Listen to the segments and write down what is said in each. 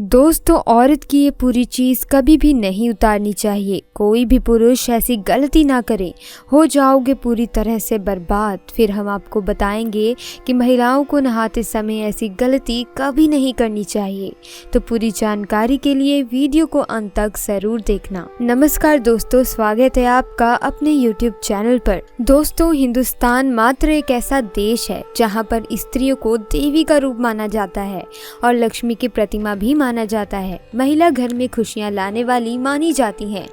दोस्तों, औरत की ये पूरी चीज़ कभी भी नहीं उतारनी चाहिए। कोई भी पुरुष ऐसी गलती ना करे, हो जाओगे पूरी तरह से बर्बाद। फिर हम आपको बताएंगे कि महिलाओं को नहाते समय ऐसी गलती कभी नहीं करनी चाहिए। तो पूरी जानकारी के लिए वीडियो को अंत तक जरूर देखना। नमस्कार दोस्तों, स्वागत है आपका अपने YouTube चैनल पर। दोस्तों, हिंदुस्तान मात्र एक ऐसा देश है जहाँ पर स्त्रियों को देवी का रूप माना जाता है और लक्ष्मी की प्रतिमा भी माना जाता है। महिला घर में खुशियां लाने वाली मानी जाती हैं।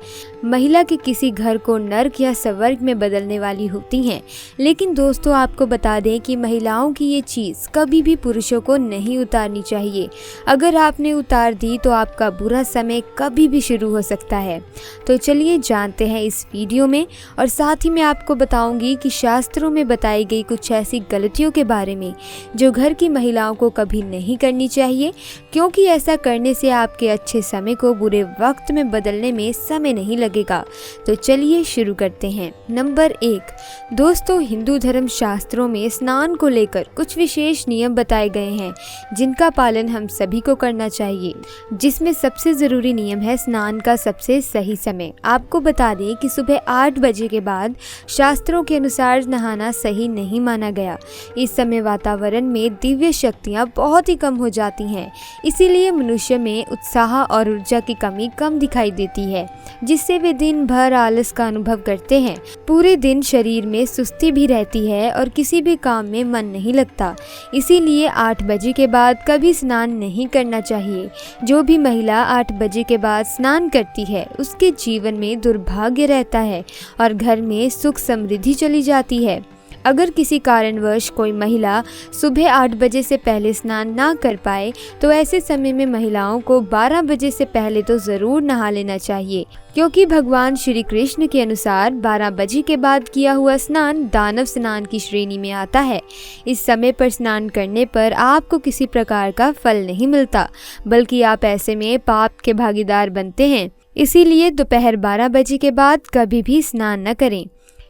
महिला के किसी घर को नर्क या स्वर्ग में बदलने वाली होती हैं। लेकिन दोस्तों, आपको बता दें कि महिलाओं की ये चीज़ कभी भी पुरुषों को नहीं उतारनी चाहिए। अगर आपने उतार दी तो आपका बुरा समय कभी भी शुरू हो सकता है। तो चलिए जानते हैं इस वीडियो में, और साथ ही मैं आपको बताऊंगी कि शास्त्रों में बताई गई कुछ ऐसी गलतियों के बारे में जो घर की महिलाओं को कभी नहीं करनी चाहिए, क्योंकि ऐसा करने से आपके अच्छे समय को बुरे वक्त में बदलने में समय नहीं लगेगा। तो चलिए शुरू करते हैं। नंबर 1, दोस्तों, हिंदू धर्म शास्त्रों में स्नान को लेकर कुछ विशेष नियम बताए गए हैं जिनका पालन हम सभी को करना चाहिए। जिसमें सबसे ज़रूरी नियम है स्नान का सबसे सही समय। आपको बता दें कि सुबह 8 बजे के बाद शास्त्रों के अनुसार नहाना सही नहीं माना गया। इस समय वातावरण में दिव्य शक्तियाँ बहुत ही कम हो जाती हैं, इसीलिए मनुष्य में उत्साह और ऊर्जा की कमी कम दिखाई देती है, जिससे वे दिन भर आलस का अनुभव करते हैं। पूरे दिन शरीर में सुस्ती भी रहती है और किसी भी काम में मन नहीं लगता। इसीलिए 8 बजे के बाद कभी स्नान नहीं करना चाहिए। जो भी महिला 8 बजे के बाद स्नान करती है उसके जीवन में दुर्भाग्य रहता है और घर में सुख समृद्धि चली जाती है। अगर किसी कारणवश कोई महिला सुबह 8 बजे से पहले स्नान ना कर पाए तो ऐसे समय में महिलाओं को 12 बजे से पहले तो ज़रूर नहा लेना चाहिए, क्योंकि भगवान श्री कृष्ण के अनुसार 12 बजे के बाद किया हुआ स्नान दानव स्नान की श्रेणी में आता है। इस समय पर स्नान करने पर आपको किसी प्रकार का फल नहीं मिलता, बल्कि आप ऐसे में पाप के भागीदार बनते हैं। इसीलिए दोपहर 12 बजे के बाद कभी भी स्नान न करें।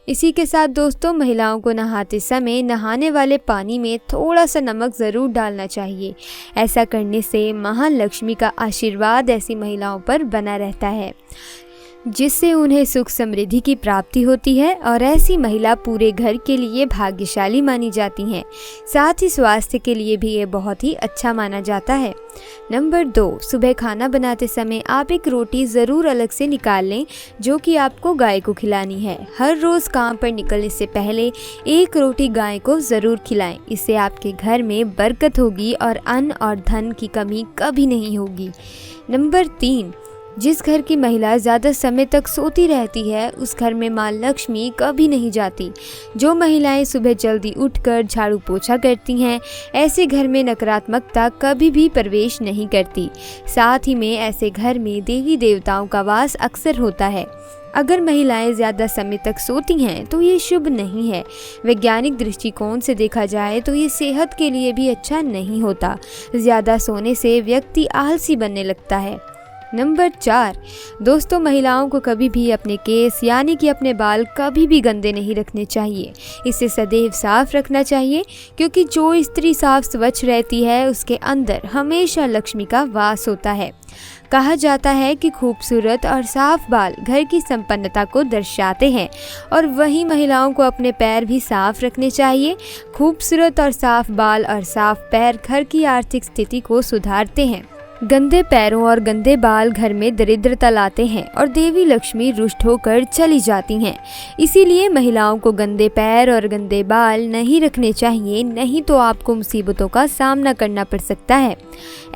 इसी के साथ दोस्तों, महिलाओं को नहाते समय नहाने वाले पानी में थोड़ा सा नमक ज़रूर डालना चाहिए। ऐसा करने से महालक्ष्मी का आशीर्वाद ऐसी महिलाओं पर बना रहता है, जिससे उन्हें सुख समृद्धि की प्राप्ति होती है और ऐसी महिला पूरे घर के लिए भाग्यशाली मानी जाती हैं। साथ ही स्वास्थ्य के लिए भी ये बहुत ही अच्छा माना जाता है। नंबर 2, सुबह खाना बनाते समय आप एक रोटी ज़रूर अलग से निकाल लें जो कि आपको गाय को खिलानी है। हर रोज़ काम पर निकलने से पहले एक रोटी गाय को ज़रूर खिलाएं। इससे आपके घर में बरकत होगी और अन्न और धन की कमी कभी नहीं होगी। नंबर 3, जिस घर की महिला ज़्यादा समय तक सोती रहती है उस घर में माँ लक्ष्मी कभी नहीं जाती। जो महिलाएं सुबह जल्दी उठकर झाड़ू पोछा करती हैं, ऐसे घर में नकारात्मकता कभी भी प्रवेश नहीं करती। साथ ही में ऐसे घर में देवी देवताओं का वास अक्सर होता है। अगर महिलाएं ज़्यादा समय तक सोती हैं तो ये शुभ नहीं है। वैज्ञानिक दृष्टिकोण से देखा जाए तो ये सेहत के लिए भी अच्छा नहीं होता। ज़्यादा सोने से व्यक्ति आलसी बनने लगता है। नंबर 4, दोस्तों, महिलाओं को कभी भी अपने केस यानी कि अपने बाल कभी भी गंदे नहीं रखने चाहिए। इसे सदैव साफ रखना चाहिए, क्योंकि जो स्त्री साफ स्वच्छ रहती है उसके अंदर हमेशा लक्ष्मी का वास होता है। कहा जाता है कि खूबसूरत और साफ बाल घर की संपन्नता को दर्शाते हैं, और वहीं महिलाओं को अपने पैर भी साफ रखने चाहिए। खूबसूरत और साफ बाल और साफ पैर घर की आर्थिक स्थिति को सुधारते हैं। गंदे पैरों और गंदे बाल घर में दरिद्रता लाते हैं और देवी लक्ष्मी रुष्ट होकर चली जाती हैं। इसीलिए महिलाओं को गंदे पैर और गंदे बाल नहीं रखने चाहिए, नहीं तो आपको मुसीबतों का सामना करना पड़ सकता है।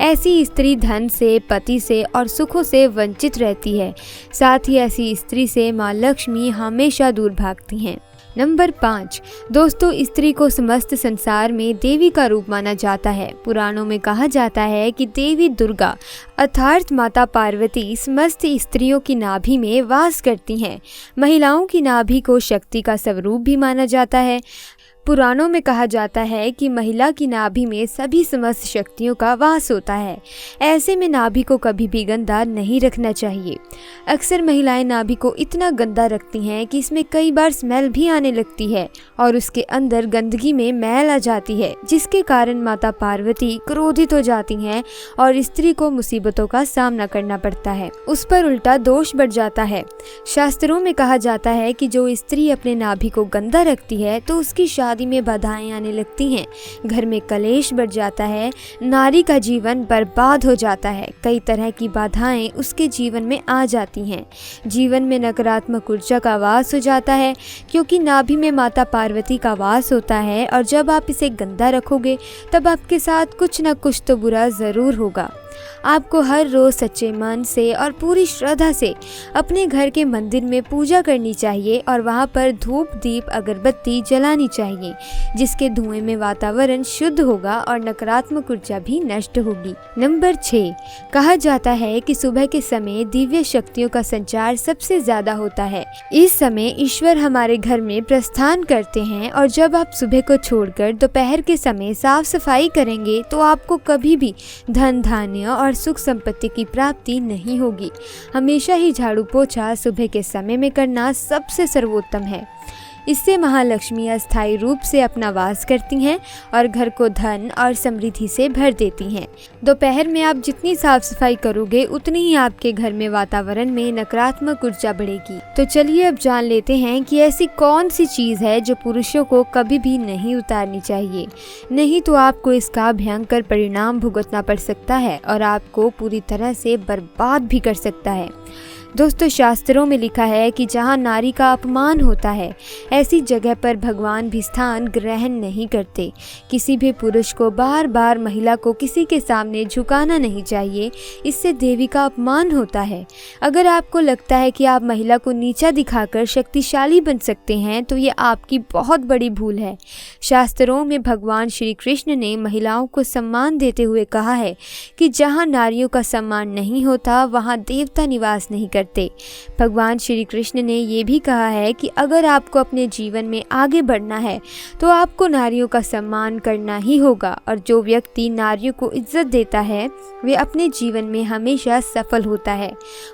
ऐसी स्त्री धन से, पति से और सुखों से वंचित रहती है। साथ ही ऐसी स्त्री से माँ लक्ष्मी हमेशा दूर भागती हैं। नंबर 5, दोस्तों, स्त्री को समस्त संसार में देवी का रूप माना जाता है। पुराणों में कहा जाता है कि देवी दुर्गा अर्थात माता पार्वती समस्त स्त्रियों की नाभि में वास करती हैं। महिलाओं की नाभि को शक्ति का स्वरूप भी माना जाता है। पुराणों में कहा जाता है कि महिला की नाभि में सभी समस्त शक्तियों का वास होता है। ऐसे में नाभि को कभी भी गंदा नहीं रखना चाहिए। अक्सर महिलाएं नाभि को इतना गंदा रखती हैं कि इसमें कई बार स्मेल भी आने लगती है और उसके अंदर गंदगी में मैल आ जाती है, जिसके कारण माता पार्वती क्रोधित हो जाती हैं और स्त्री को मुसीबतों का सामना करना पड़ता है। उस पर उल्टा दोष बढ़ जाता है। शास्त्रों में कहा जाता है कि जो स्त्री अपने नाभि को गंदा रखती है तो उसकी शादी में बाधाएं आने लगती हैं, घर में कलेश बढ़ जाता है, नारी का जीवन बर्बाद हो जाता है। कई तरह की बाधाएं उसके जीवन में आ जाती हैं। जीवन में नकारात्मक ऊर्जा का वास हो जाता है, क्योंकि नाभि में माता पार्वती का वास होता है और जब आप इसे गंदा रखोगे तब आपके साथ कुछ न कुछ तो बुरा ज़रूर होगा। आपको हर रोज़ सच्चे मन से और पूरी श्रद्धा से अपने घर के मंदिर में पूजा करनी चाहिए और वहाँ पर धूप दीप अगरबत्ती जलानी चाहिए, जिसके धुएं में वातावरण शुद्ध होगा और नकारात्मक ऊर्जा भी नष्ट होगी। नंबर 6, कहा जाता है कि सुबह के समय दिव्य शक्तियों का संचार सबसे ज़्यादा होता है। इस समय ईश्वर हमारे घर में प्रस्थान करते हैं और जब आप सुबह को छोड़कर दोपहर के समय साफ सफाई करेंगे तो आपको कभी भी धन धान्य और सुख संपत्ति की प्राप्ति नहीं होगी। हमेशा ही झाड़ू पोछा सुबह के समय में करना सबसे सर्वोत्तम है। इससे महालक्ष्मी अस्थायी रूप से अपना वास करती हैं और घर को धन और समृद्धि से भर देती हैं। दोपहर में आप जितनी साफ सफाई करोगे उतनी ही आपके घर में वातावरण में नकारात्मक ऊर्जा बढ़ेगी। तो चलिए अब जान लेते हैं कि ऐसी कौन सी चीज़ है जो पुरुषों को कभी भी नहीं उतारनी चाहिए, नहीं तो आपको इसका भयंकर परिणाम भुगतना पड़ सकता है और आपको पूरी तरह से बर्बाद भी कर सकता है। दोस्तों, शास्त्रों में लिखा है कि जहाँ नारी का अपमान होता है ऐसी जगह पर भगवान भी स्थान ग्रहण नहीं करते। किसी भी पुरुष को बार बार महिला को किसी के सामने झुकाना नहीं चाहिए, इससे देवी का अपमान होता है। अगर आपको लगता है कि आप महिला को नीचा दिखाकर शक्तिशाली बन सकते हैं तो ये आपकी बहुत बड़ी भूल है। शास्त्रों में भगवान श्री कृष्ण ने महिलाओं को सम्मान देते हुए कहा है कि जहाँ नारियों का सम्मान नहीं होता वहाँ देवता निवास नहीं करते। भगवान श्री कृष्ण ने ये भी कहा है कि अगर आपको अपने जीवन में आगे बढ़ना है तो आपको नारियों का सम्मान करना ही होगा और जो व्यक्ति नारियों को इज्जत देता है वे अपने जीवन में हमेशा सफल होता है।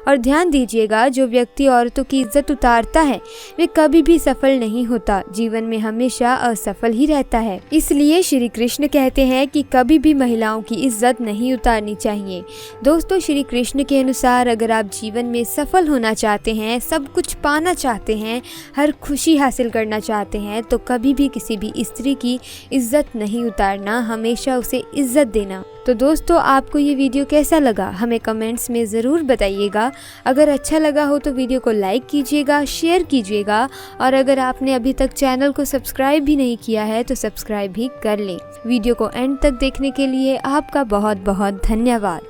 और ध्यान दीजिएगा, जो व्यक्ति औरतों की इज्जत उतारता है वे कभी भी सफल नहीं होता, जीवन में हमेशा असफल ही रहता है। इसलिए श्री कृष्ण कहते हैं कि कभी भी महिलाओं की इज्जत नहीं उतारनी चाहिए। दोस्तों, श्री कृष्ण के अनुसार अगर आप जीवन में सफल होना चाहते हैं, सब कुछ पाना चाहते हैं, हर खुशी हासिल करना चाहते हैं तो कभी भी किसी भी स्त्री की इज्जत नहीं उतारना, हमेशा उसे इज्जत देना। तो दोस्तों, आपको ये वीडियो कैसा लगा हमें कमेंट्स में ज़रूर बताइएगा। अगर अच्छा लगा हो तो वीडियो को लाइक कीजिएगा, शेयर कीजिएगा और अगर आपने अभी तक चैनल को सब्सक्राइब भी नहीं किया है तो सब्सक्राइब भी कर लें। वीडियो को एंड तक देखने के लिए आपका बहुत बहुत धन्यवाद।